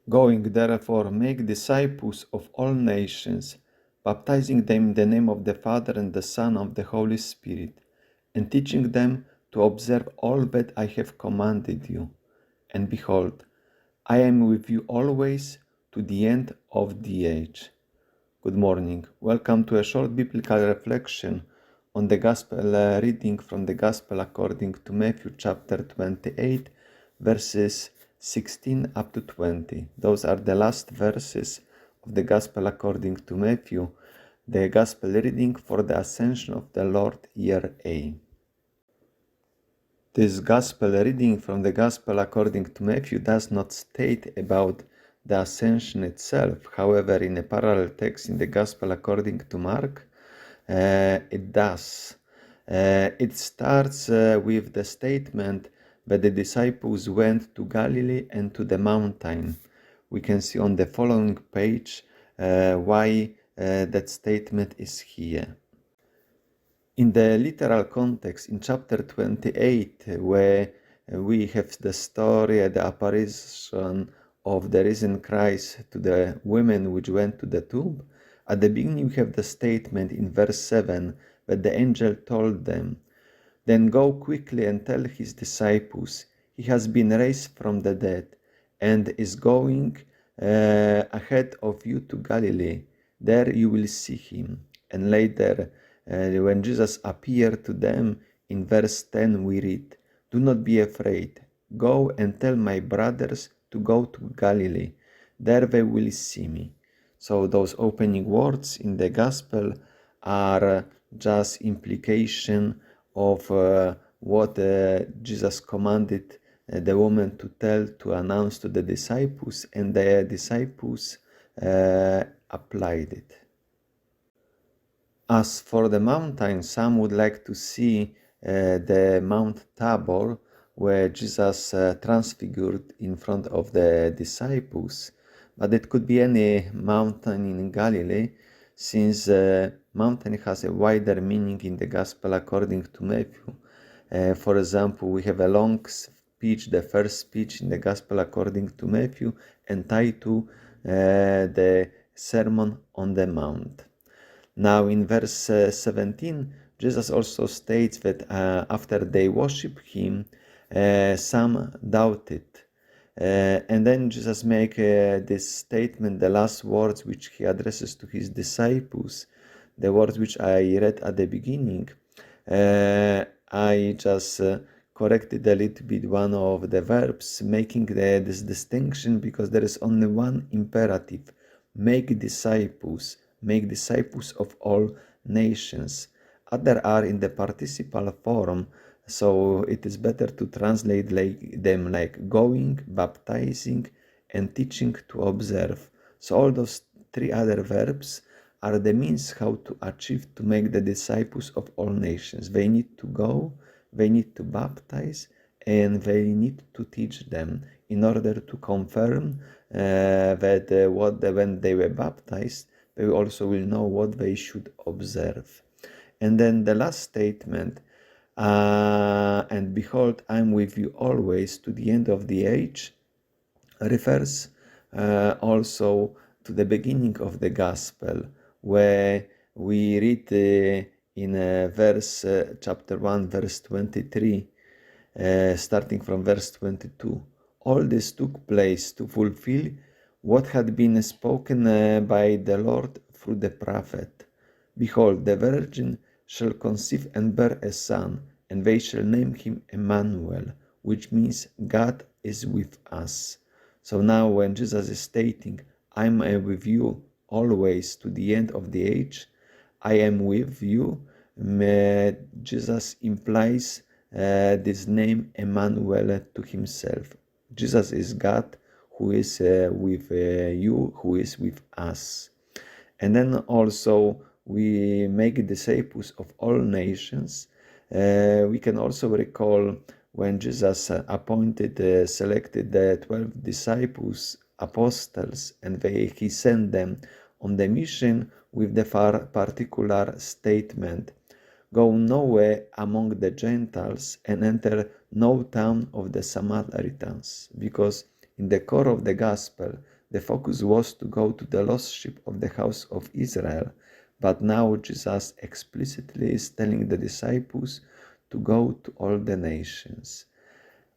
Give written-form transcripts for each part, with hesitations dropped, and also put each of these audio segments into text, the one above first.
Going therefore, make disciples of all nations, baptizing them in the name of the Father and the Son and of the Holy Spirit, and teaching them to observe all that I have commanded you. And behold, I am with you always to the end of the age. Good morning. Welcome to a short biblical reflection on the Gospel reading from the Gospel according to Matthew chapter 28, verses 16 up to 20. Those are the last verses of the Gospel according to Matthew, the Gospel reading for the Ascension of the Lord, year A. This Gospel reading from the Gospel according to Matthew does not state about the Ascension itself. However, in a parallel text in the Gospel according to Mark, it does. It starts with the statement that the disciples went to Galilee and to the mountain. We can see on the following page why that statement is here. In the literal context, in chapter 28, where we have the story, the apparition of the risen Christ to the women which went to the tomb, at the beginning we have the statement in verse 7 that the angel told them, "Then go quickly and tell his disciples, he has been raised from the dead and is going ahead of you to Galilee. There you will see him." And later, when Jesus appeared to them, in verse 10 we read, "Do not be afraid. Go and tell my brothers to go to Galilee. There they will see me." So those opening words in the Gospel are just implication of what Jesus commanded the woman to tell, to announce to the disciples, and the disciples applied it. As for the mountain, some would like to see the Mount Tabor, where Jesus transfigured in front of the disciples, but it could be any mountain in Galilee, since mountain has a wider meaning in the Gospel according to Matthew. For example, we have a long speech, the first speech in the Gospel according to Matthew, entitled the Sermon on the Mount. Now in verse 17, Jesus also states that after they worship him, some doubted. And then Jesus makes this statement, the last words which he addresses to his disciples, the words which I read at the beginning. I just corrected a little bit one of the verbs, making this distinction, because there is only one imperative: make disciples of all nations. Other are in the participial form, so it is better to translate them like going, baptizing, and teaching to observe. So all those three other verbs are the means how to achieve to make the disciples of all nations. They need to go, they need to baptize, and they need to teach them in order to confirm that when they were baptized, they also will know what they should observe. And then the last statement, "And behold, I am with you always to the end of the age," refers also to the beginning of the Gospel, where we read in chapter 1, verse 23, starting from verse 22, "All this took place to fulfill what had been spoken by the Lord through the prophet. Behold, the virgin shall conceive and bear a son, and they shall name him Emmanuel," which means God is with us. So now when Jesus is stating, "I am with you always to the end of the age," I am with you, Jesus implies this name Emmanuel to himself. Jesus is God who is with you, who is with us. And then also we make disciples of all nations. We can also recall when Jesus selected the 12 disciples, apostles, and he sent them on the mission with the particular statement, "Go nowhere among the Gentiles and enter no town of the Samaritans," because in the core of the gospel, The focus was to go to the lost sheep of the house of Israel, but now Jesus explicitly is telling the disciples to go to all the nations.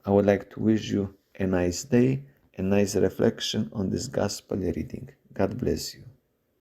I would like to wish you a nice day, a nice reflection on this gospel reading. God bless you.